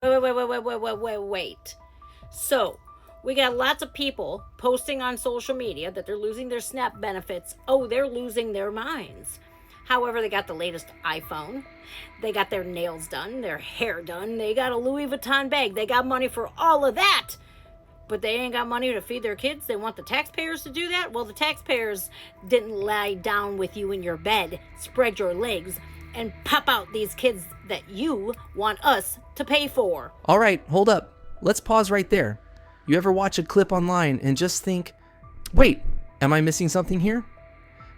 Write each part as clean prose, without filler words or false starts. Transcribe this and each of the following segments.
Wait. So, we got lots of people posting on social media that they're losing their SNAP benefits. Oh, they're losing their minds. However, they got the latest iPhone. They got their nails done, their hair done. They got a Louis Vuitton bag. They got money for all of that. But they ain't got money to feed their kids. They want the taxpayers to do that? Well, the taxpayers didn't lie down with you in your bed, spread your legs, and pop out these kids that you want us to pay for. All right, hold up. Let's pause right there. You ever watch a clip online and just think, wait, am I missing something here?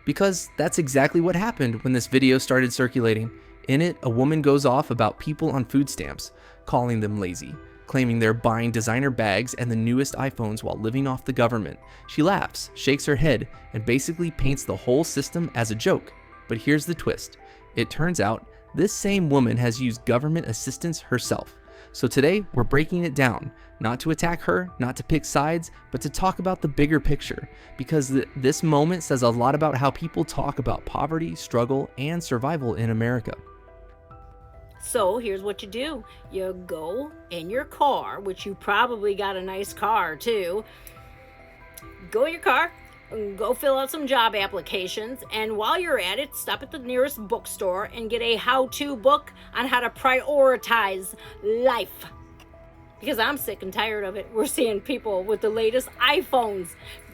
Because that's exactly what happened when this video started circulating. In it, a woman goes off about people on food stamps, calling them lazy, claiming they're buying designer bags and the newest iPhones while living off the government. She laughs, shakes her head, and basically paints the whole system as a joke. But here's the twist. It turns out this same woman has used government assistance herself. So today, we're breaking it down, not to attack her, not to pick sides, but to talk about the bigger picture, because this moment says a lot about how people talk about poverty, struggle, and survival in America. So here's what you do. You go in your car, which you probably got a nice car too. Go in your car, go fill out some job applications, and while you're at it, stop at the nearest bookstore and get a how-to book on how to prioritize life. Because I'm sick and tired of it. We're seeing people with the latest iPhones.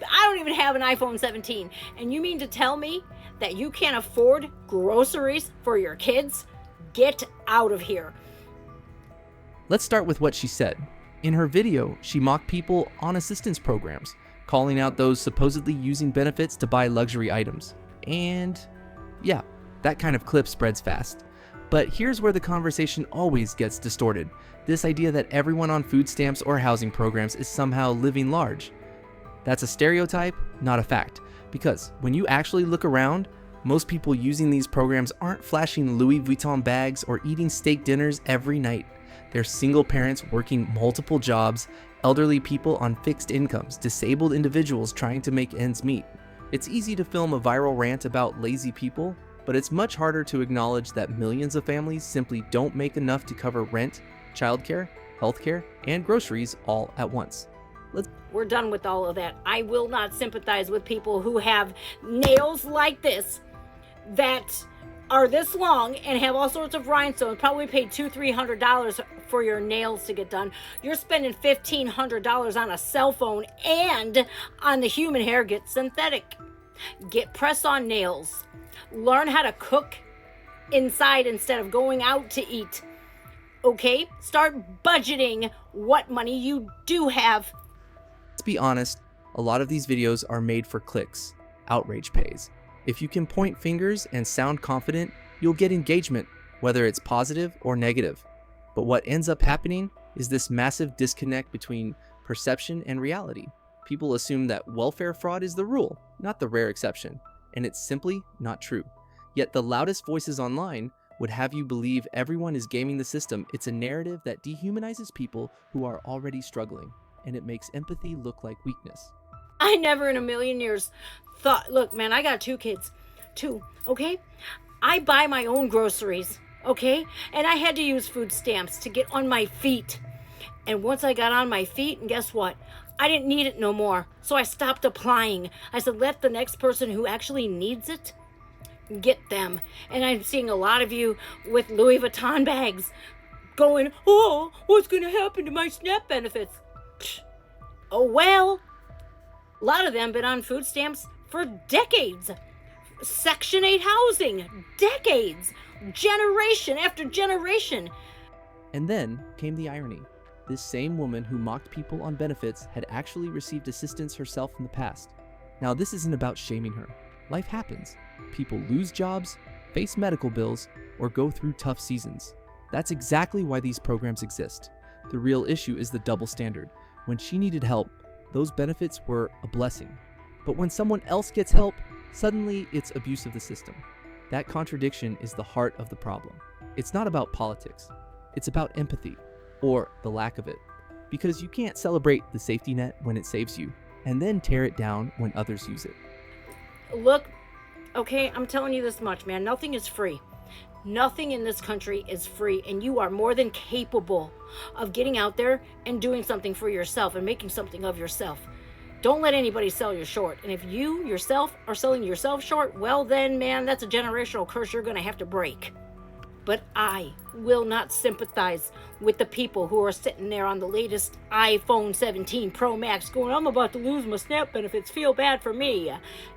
I don't even have an iPhone 17. And you mean to tell me that you can't afford groceries for your kids? Get out of here. Let's start with what she said. In her video, she mocked people on assistance programs, calling out those supposedly using benefits to buy luxury items. And yeah, that kind of clip spreads fast. But here's where the conversation always gets distorted. This idea that everyone on food stamps or housing programs is somehow living large. That's a stereotype, not a fact. Because when you actually look around, most people using these programs aren't flashing Louis Vuitton bags or eating steak dinners every night. They're single parents working multiple jobs, elderly people on fixed incomes, disabled individuals trying to make ends meet. It's easy to film a viral rant about lazy people, but it's much harder to acknowledge that millions of families simply don't make enough to cover rent, childcare, healthcare, and groceries all at once. We're done with all of that. I will not sympathize with people who have nails like this that are this long and have all sorts of rhinestones. Probably paid $200-300 for your nails to get done. You're spending $1,500 on a cell phone and on the human hair. Get synthetic. Get press-on nails. Learn how to cook inside instead of going out to eat. Okay? Start budgeting what money you do have. Let's be honest, a lot of these videos are made for clicks. Outrage pays. If you can point fingers and sound confident, you'll get engagement, whether it's positive or negative. But what ends up happening is this massive disconnect between perception and reality. People assume that welfare fraud is the rule, not the rare exception, and it's simply not true. Yet the loudest voices online would have you believe everyone is gaming the system. It's a narrative that dehumanizes people who are already struggling, and it makes empathy look like weakness. I never in a million years thought, look, man, I got 2 kids. 2, okay? I buy my own groceries, okay? And I had to use food stamps to get on my feet. And once I got on my feet, and guess what? I didn't need it no more. So I stopped applying. I said, let the next person who actually needs it get them. And I'm seeing a lot of you with Louis Vuitton bags going, oh, what's going to happen to my SNAP benefits? Psh, oh, well. A lot of them been on food stamps for decades. Section 8 housing, decades. Generation after generation. And then came the irony. This same woman who mocked people on benefits had actually received assistance herself in the past. Now, this isn't about shaming her. Life happens. People lose jobs, face medical bills, or go through tough seasons. That's exactly why these programs exist. The real issue is the double standard. When she needed help, those benefits were a blessing. But when someone else gets help, suddenly it's abuse of the system. That contradiction is the heart of the problem. It's not about politics. It's about empathy, or the lack of it. Because you can't celebrate the safety net when it saves you, and then tear it down when others use it. Look, okay, I'm telling you this much, man. Nothing is free. Nothing in this country is free, and you are more than capable of getting out there and doing something for yourself and making something of yourself. Don't let anybody sell you short. And if you yourself are selling yourself short, well then, man, that's a generational curse you're going to have to break. But I will not sympathize with the people who are sitting there on the latest iPhone 17 Pro Max going, I'm about to lose my SNAP benefits, feel bad for me.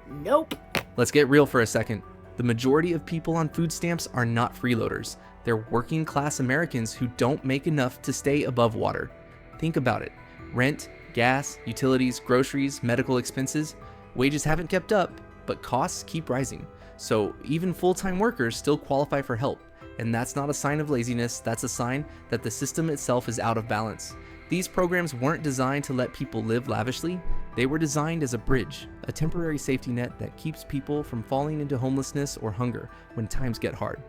Nope. Let's get real for a second. The majority of people on food stamps are not freeloaders. They're working class Americans who don't make enough to stay above water. Think about it. Rent, gas, utilities, groceries, medical expenses. Wages haven't kept up, but costs keep rising. So even full-time workers still qualify for help. And that's not a sign of laziness, that's a sign that the system itself is out of balance. These programs weren't designed to let people live lavishly. They were designed as a bridge, a temporary safety net that keeps people from falling into homelessness or hunger when times get hard.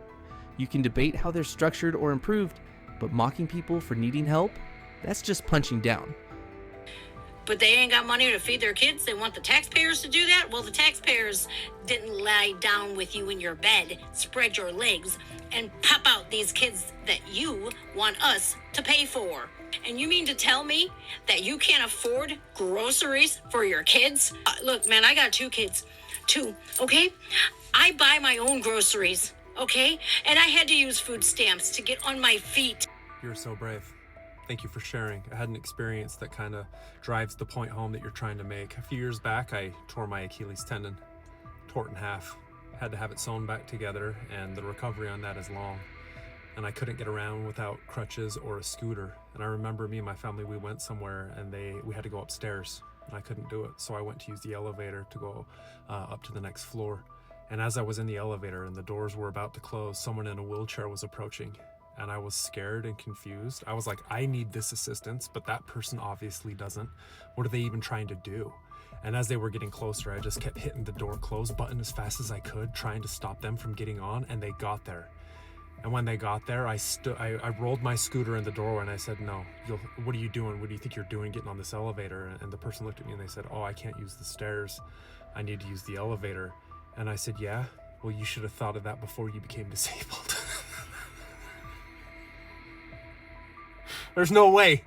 You can debate how they're structured or improved, but mocking people for needing help, that's just punching down. But they ain't got money to feed their kids. They want the taxpayers to do that? Well, the taxpayers didn't lie down with you in your bed, spread your legs, and pop out these kids that you want us to pay for. And you mean to tell me that you can't afford groceries for your kids? Look, man, I got 2 kids. 2, okay? I buy my own groceries, okay? And I had to use food stamps to get on my feet. You're so brave. Thank you for sharing. I had an experience that kind of drives the point home that you're trying to make. A few years back, I tore my Achilles tendon, tore it in half. Had to have it sewn back together, and the recovery on that is long. And I couldn't get around without crutches or a scooter. And I remember me and my family, we went somewhere and we had to go upstairs, and I couldn't do it. So I went to use the elevator to go up to the next floor. And as I was in the elevator and the doors were about to close, someone in a wheelchair was approaching. And I was scared and confused. I was like, I need this assistance, but that person obviously doesn't. What are they even trying to do? And as they were getting closer, I just kept hitting the door close button as fast as I could, trying to stop them from getting on, and they got there. And when they got there, I rolled my scooter in the doorway and I said, no, what are you doing? What do you think you're doing getting on this elevator? And the person looked at me and they said, oh, I can't use the stairs. I need to use the elevator. And I said, yeah, well, you should have thought of that before you became disabled. There's no way.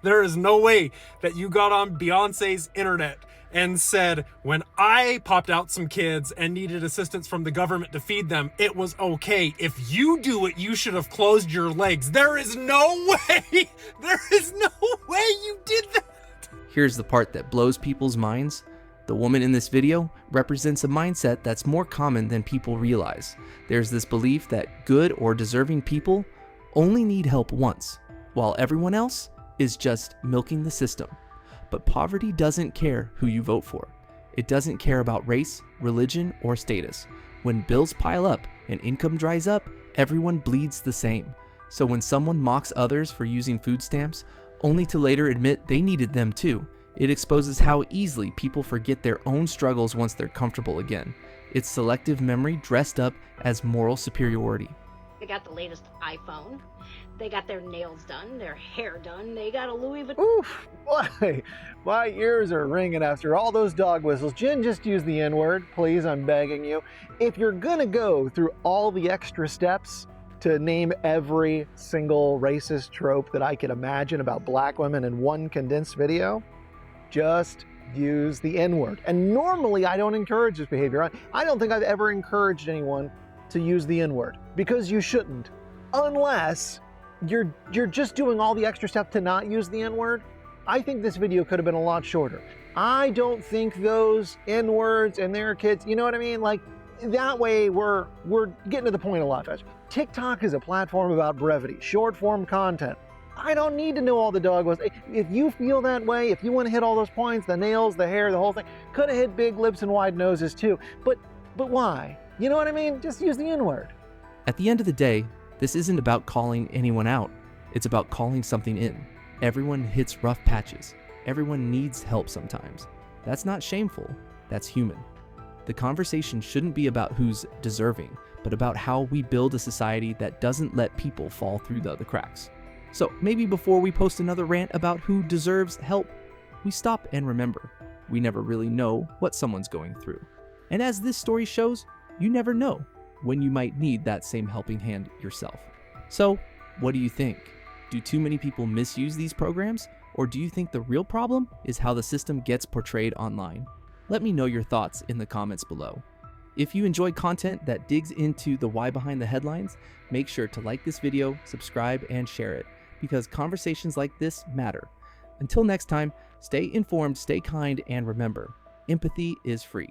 There is no way that you got on Beyonce's internet and said, when I popped out some kids and needed assistance from the government to feed them, it was okay. If you do it, you should have closed your legs. There is no way. There is no way you did that. Here's the part that blows people's minds. The woman in this video represents a mindset that's more common than people realize. There's this belief that good or deserving people only need help once, while everyone else is just milking the system. But poverty doesn't care who you vote for. It doesn't care about race, religion, or status. When bills pile up and income dries up, everyone bleeds the same. So when someone mocks others for using food stamps, only to later admit they needed them too, it exposes how easily people forget their own struggles once they're comfortable again. It's selective memory dressed up as moral superiority. They got the latest iPhone. They got their nails done, their hair done. They got a Louis Vuitton. Oof, boy, my ears are ringing after all those dog whistles. Jen, just use the N-word, please, I'm begging you. If you're gonna go through all the extra steps to name every single racist trope that I could imagine about black women in one condensed video, just use the N-word. And normally I don't encourage this behavior. I don't think I've ever encouraged anyone to use the N-word, because you shouldn't, unless you're just doing all the extra steps to not use the N-word. I think this video could have been a lot shorter. I don't think those N-words and their kids, you know what I mean? Like, that way we're getting to the point a lot faster. TikTok is a platform about brevity, short form content. I don't need to know all the dog whistles. If you feel that way, if you want to hit all those points, the nails, the hair, the whole thing, could have hit big lips and wide noses too. But why? You know what I mean? Just use the N-word. At the end of the day, this isn't about calling anyone out. It's about calling something in. Everyone hits rough patches. Everyone needs help sometimes. That's not shameful. That's human. The conversation shouldn't be about who's deserving, but about how we build a society that doesn't let people fall through the cracks. So maybe before we post another rant about who deserves help, we stop and remember, we never really know what someone's going through. And as this story shows, you never know. when you might need that same helping hand yourself. So, what do you think? Do too many people misuse these programs? Or do you think the real problem is how the system gets portrayed online? Let me know your thoughts in the comments below. If you enjoy content that digs into the why behind the headlines, make sure to like this video, subscribe, and share it, because conversations like this matter. Until next time, stay informed, stay kind, and remember, empathy is free.